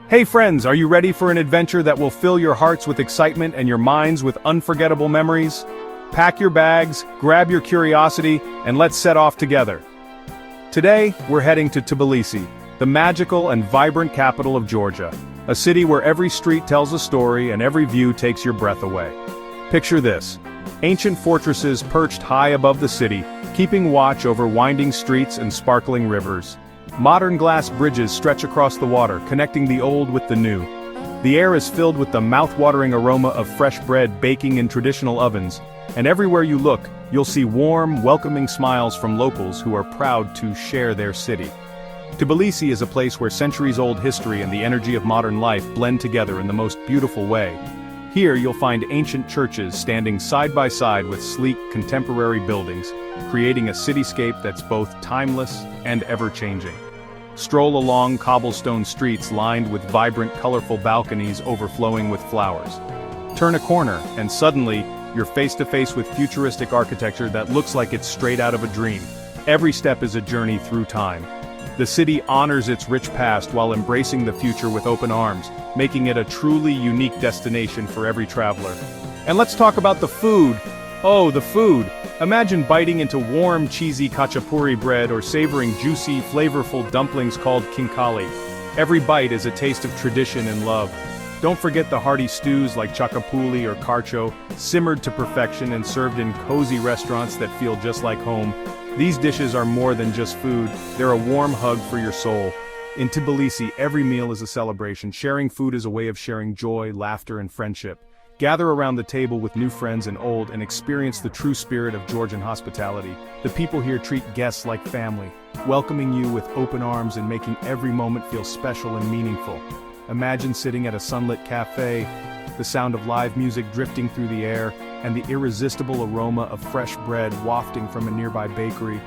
Hey friends, are you ready for an adventure that will fill your hearts with excitement and your minds with unforgettable memories? Pack your bags, grab your curiosity, and let's set off together. Today, we're heading to Tbilisi, the magical and vibrant capital of Georgia, a city where every street tells a story and every view takes your breath away. Picture this: ancient fortresses perched high above the city, keeping watch over winding streets and sparkling rivers. Modern glass bridges stretch across the water, connecting the old with the new. The air is filled with the mouth-watering aroma of fresh bread baking in traditional ovens, and everywhere you look, you'll see warm, welcoming smiles from locals who are proud to share their city. Tbilisi is a place where centuries-old history and the energy of modern life blend together in the most beautiful way. Here you'll find ancient churches standing side by side with sleek, contemporary buildings, creating a cityscape that's both timeless and ever-changing. Stroll along cobblestone streets lined with vibrant, colorful balconies overflowing with flowers. Turn a corner, and suddenly, you're face to face with futuristic architecture that looks like it's straight out of a dream. Every step is a journey through time. The city honors its rich past while embracing the future with open arms, making it a truly unique destination for every traveler. And let's talk about the food. Oh, the food! Imagine biting into warm, cheesy khachapuri bread or savoring juicy, flavorful dumplings called khinkali. Every bite is a taste of tradition and love. Don't forget the hearty stews like chakapuli or karcho, simmered to perfection and served in cozy restaurants that feel just like home. These dishes are more than just food, they're a warm hug for your soul. In Tbilisi, every meal is a celebration. Sharing food is a way of sharing joy, laughter, and friendship. Gather around the table with new friends and old and experience the true spirit of Georgian hospitality. The people here treat guests like family, welcoming you with open arms and making every moment feel special and meaningful. Imagine sitting at a sunlit cafe, the sound of live music drifting through the air, and the irresistible aroma of fresh bread wafting from a nearby bakery.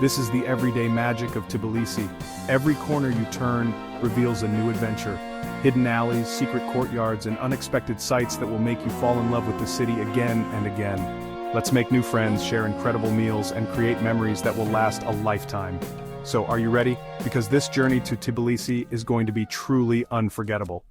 This is the everyday magic of Tbilisi. Every corner you turn reveals a new adventure. Hidden alleys, secret courtyards, and unexpected sights that will make you fall in love with the city again and again. Let's make new friends, share incredible meals, and create memories that will last a lifetime. So are you ready? Because this journey to Tbilisi is going to be truly unforgettable.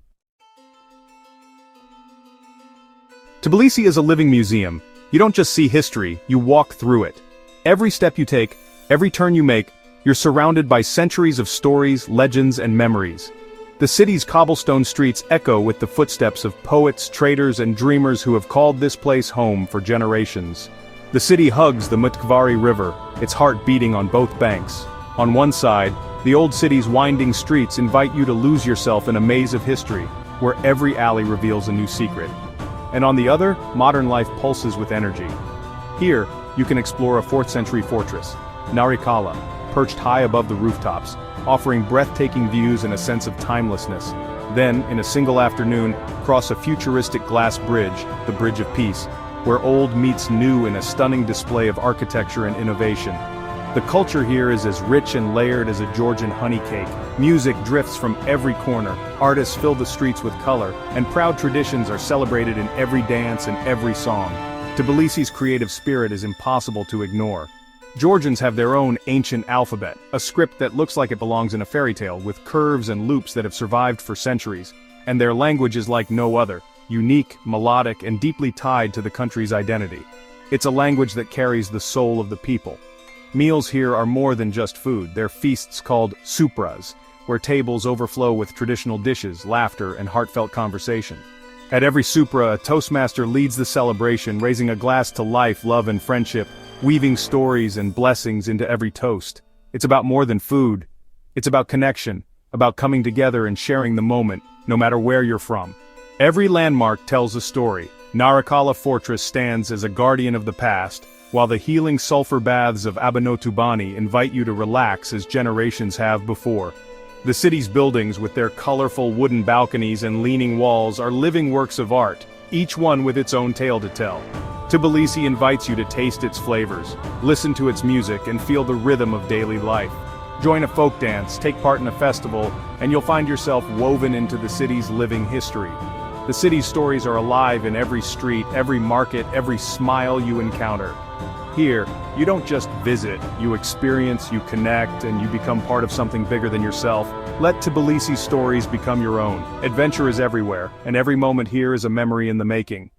Tbilisi is a living museum. You don't just see history, you walk through it. Every step you take, every turn you make, you're surrounded by centuries of stories, legends, and memories. The city's cobblestone streets echo with the footsteps of poets, traders, and dreamers who have called this place home for generations. The city hugs the Mtkvari River, its heart beating on both banks. On one side, the old city's winding streets invite you to lose yourself in a maze of history, where every alley reveals a new secret. And on the other, modern life pulses with energy. Here, you can explore a 4th century fortress, Narikala, perched high above the rooftops, offering breathtaking views and a sense of timelessness. Then, in a single afternoon, cross a futuristic glass bridge, the Bridge of Peace, where old meets new in a stunning display of architecture and innovation. The culture here is as rich and layered as a Georgian honey cake. Music drifts from every corner, artists fill the streets with color, and proud traditions are celebrated in every dance and every song. Tbilisi's creative spirit is impossible to ignore. Georgians have their own ancient alphabet, a script that looks like it belongs in a fairy tale, with curves and loops that have survived for centuries. And their language is like no other, unique, melodic, and deeply tied to the country's identity. It's a language that carries the soul of the people. Meals here are more than just food, they're feasts called supras, where tables overflow with traditional dishes, laughter, and heartfelt conversation. At every supra, a toastmaster leads the celebration, raising a glass to life, love, and friendship, weaving stories and blessings into every toast. It's about more than food. It's about connection, about coming together and sharing the moment, no matter where you're from. Every landmark tells a story. Narikala Fortress stands as a guardian of the past, while the healing sulfur baths of Abanotubani invite you to relax as generations have before. The city's buildings, with their colorful wooden balconies and leaning walls, are living works of art, each one with its own tale to tell. Tbilisi invites you to taste its flavors, listen to its music, and feel the rhythm of daily life. Join a folk dance, take part in a festival, and you'll find yourself woven into the city's living history. The city's stories are alive in every street, every market, every smile you encounter. Here, you don't just visit, you experience, you connect, and you become part of something bigger than yourself. Let Tbilisi's stories become your own. Adventure is everywhere, and every moment here is a memory in the making.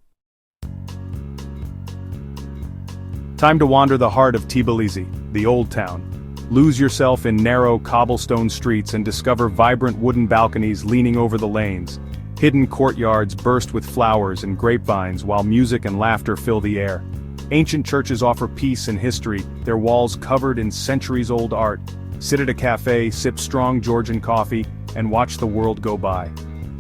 Time to wander the heart of Tbilisi, the old town. Lose yourself in narrow cobblestone streets and discover vibrant wooden balconies leaning over the lanes. Hidden courtyards burst with flowers and grapevines while music and laughter fill the air. Ancient churches offer peace and history, their walls covered in centuries-old art. Sit at a cafe, sip strong Georgian coffee, and watch the world go by.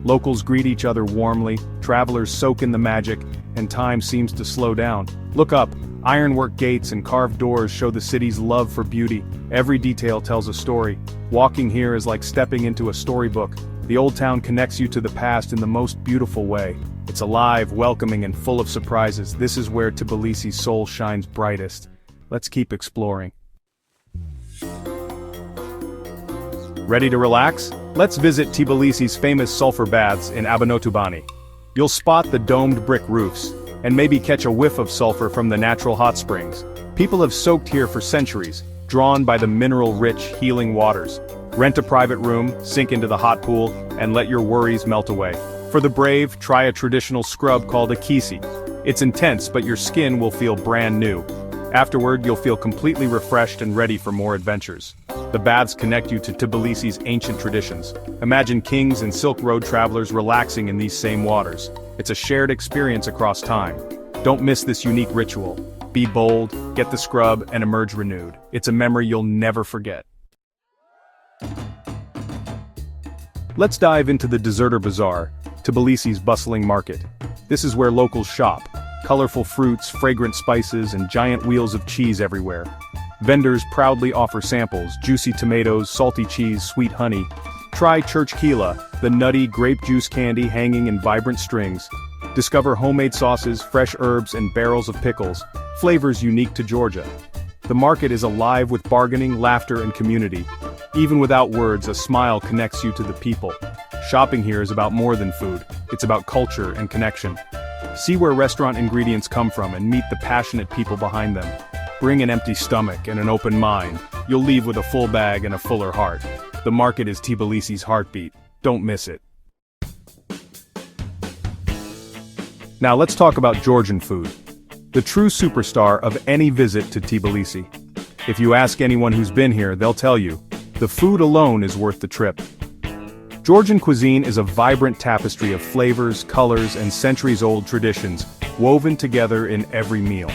Locals greet each other warmly, travelers soak in the magic, and time seems to slow down. Look up, ironwork gates and carved doors show the city's love for beauty. Every detail tells a story. Walking here is like stepping into a storybook. The old town connects you to the past in the most beautiful way. It's alive, welcoming, and full of surprises. This is where Tbilisi's soul shines brightest. Let's keep exploring. Ready to relax? Let's visit Tbilisi's famous sulfur baths in Abonotubani. You'll spot the domed brick roofs, and maybe catch a whiff of sulfur from the natural hot springs. People have soaked here for centuries, drawn by the mineral-rich, healing waters. Rent a private room, sink into the hot pool, and let your worries melt away. For the brave, try a traditional scrub called a kisi. It's intense, but your skin will feel brand new. Afterward, you'll feel completely refreshed and ready for more adventures. The baths connect you to Tbilisi's ancient traditions. Imagine kings and Silk Road travelers relaxing in these same waters. It's a shared experience across time. Don't miss this unique ritual. Be bold, get the scrub, and emerge renewed. It's a memory you'll never forget. Let's dive into the Deserter Bazaar, Tbilisi's bustling market. This is where locals shop. Colorful fruits, fragrant spices, and giant wheels of cheese everywhere. Vendors proudly offer samples: juicy tomatoes, salty cheese, sweet honey. Try churchkila, the nutty grape juice candy hanging in vibrant strings. Discover homemade sauces, fresh herbs, and barrels of pickles, flavors unique to Georgia. The market is alive with bargaining, laughter, and community. Even without words, a smile connects you to the people. Shopping here is about more than food. It's about culture and connection. See where restaurant ingredients come from and meet the passionate people behind them. Bring an empty stomach and an open mind. You'll leave with a full bag and a fuller heart. The market is Tbilisi's heartbeat. Don't miss it. Now let's talk about Georgian food. The true superstar of any visit to Tbilisi. If you ask anyone who's been here, they'll tell you, the food alone is worth the trip. Georgian cuisine is a vibrant tapestry of flavors, colors, and centuries-old traditions, woven together in every meal.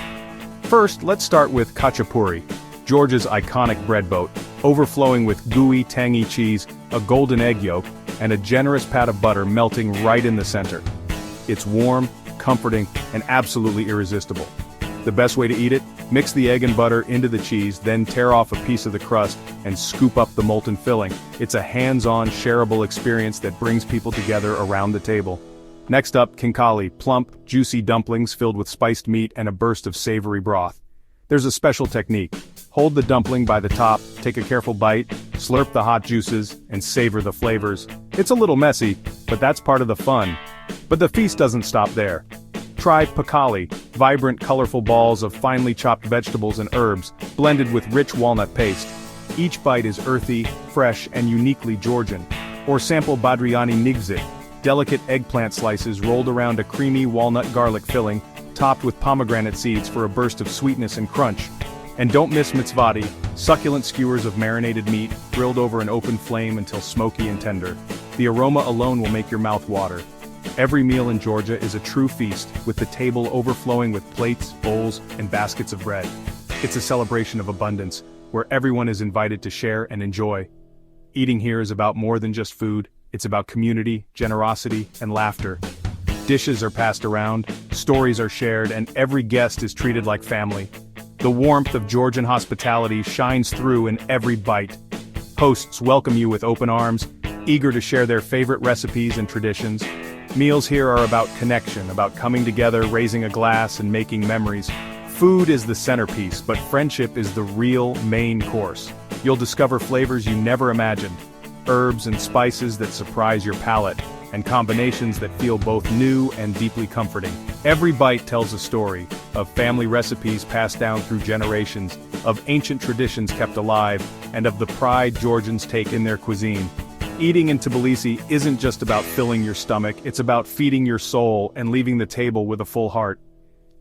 First, let's start with khachapuri, Georgia's iconic bread boat, overflowing with gooey, tangy cheese, a golden egg yolk, and a generous pat of butter melting right in the center. It's warm, comforting, and absolutely irresistible. The best way to eat it? Mix the egg and butter into the cheese, then tear off a piece of the crust and scoop up the molten filling. It's a hands-on, shareable experience that brings people together around the table. Next up, khinkali, plump, juicy dumplings filled with spiced meat and a burst of savory broth. There's a special technique. Hold the dumpling by the top, take a careful bite, slurp the hot juices, and savor the flavors. It's a little messy, but that's part of the fun. But the feast doesn't stop there. Try pakali, vibrant, colorful balls of finely chopped vegetables and herbs, blended with rich walnut paste. Each bite is earthy, fresh, and uniquely Georgian. Or sample badriani nigzit, delicate eggplant slices rolled around a creamy walnut garlic filling, topped with pomegranate seeds for a burst of sweetness and crunch. And don't miss mitzvati, succulent skewers of marinated meat, grilled over an open flame until smoky and tender. The aroma alone will make your mouth water. Every meal in Georgia is a true feast, with the table overflowing with plates, bowls, and baskets of bread. It's a celebration of abundance, where everyone is invited to share and enjoy. Eating here is about more than just food, it's about community, generosity, and laughter. Dishes are passed around, stories are shared, and every guest is treated like family. The warmth of Georgian hospitality shines through in every bite. Hosts welcome you with open arms, eager to share their favorite recipes and traditions. Meals here are about connection, about coming together, raising a glass, and making memories. Food is the centerpiece, but friendship is the real main course. You'll discover flavors you never imagined, herbs and spices that surprise your palate, and combinations that feel both new and deeply comforting. Every bite tells a story, of family recipes passed down through generations, of ancient traditions kept alive, and of the pride Georgians take in their cuisine. Eating in Tbilisi isn't just about filling your stomach, it's about feeding your soul and leaving the table with a full heart.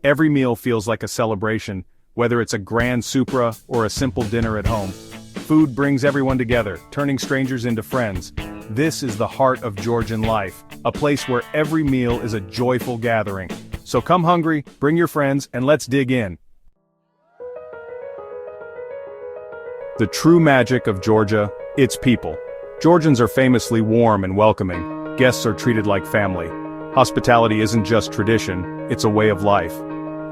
Every meal feels like a celebration, whether it's a grand supra or a simple dinner at home. Food brings everyone together, turning strangers into friends. This is the heart of Georgian life, a place where every meal is a joyful gathering. So come hungry, bring your friends, and let's dig in. The true magic of Georgia, its people. Georgians are famously warm and welcoming. Guests are treated like family. Hospitality isn't just tradition, it's a way of life.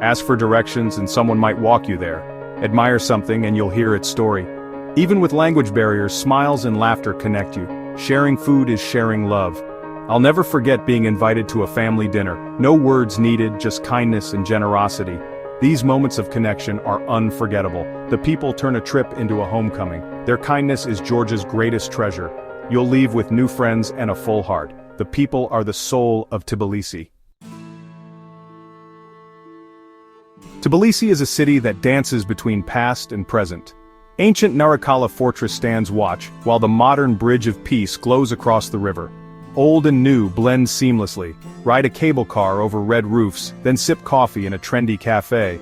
Ask for directions and someone might walk you there. Admire something and you'll hear its story. Even with language barriers, smiles and laughter connect you. Sharing food is sharing love. I'll never forget being invited to a family dinner. No words needed, just kindness and generosity. These moments of connection are unforgettable. The people turn a trip into a homecoming. Their kindness is Georgia's greatest treasure. You'll leave with new friends and a full heart. The people are the soul of Tbilisi. Tbilisi is a city that dances between past and present. Ancient Narikala Fortress stands watch, while the modern Bridge of Peace glows across the river. Old and new blend seamlessly. Ride a cable car over red roofs, then sip coffee in a trendy cafe.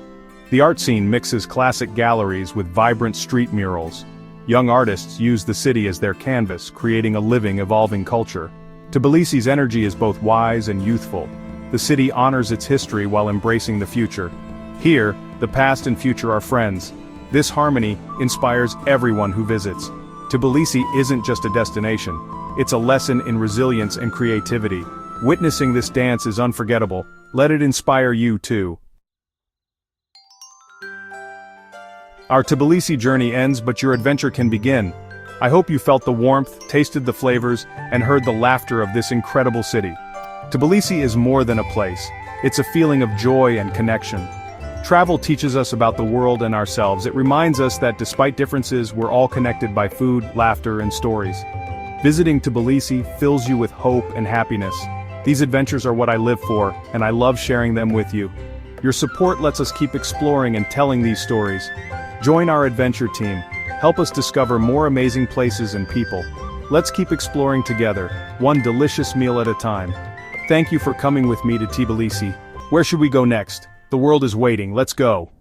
The art scene mixes classic galleries with vibrant street murals. Young artists use the city as their canvas, creating a living, evolving culture. Tbilisi's energy is both wise and youthful. The city honors its history while embracing the future. Here, the past and future are friends. This harmony inspires everyone who visits. Tbilisi isn't just a destination, it's a lesson in resilience and creativity. Witnessing this dance is unforgettable. Let it inspire you too. Our Tbilisi journey ends, but your adventure can begin. I hope you felt the warmth, tasted the flavors, and heard the laughter of this incredible city. Tbilisi is more than a place. It's a feeling of joy and connection. Travel teaches us about the world and ourselves. It reminds us that despite differences, we're all connected by food, laughter, and stories. Visiting Tbilisi fills you with hope and happiness. These adventures are what I live for, and I love sharing them with you. Your support lets us keep exploring and telling these stories. Join our adventure team. Help us discover more amazing places and people. Let's keep exploring together, one delicious meal at a time. Thank you for coming with me to Tbilisi. Where should we go next? The world is waiting, let's go.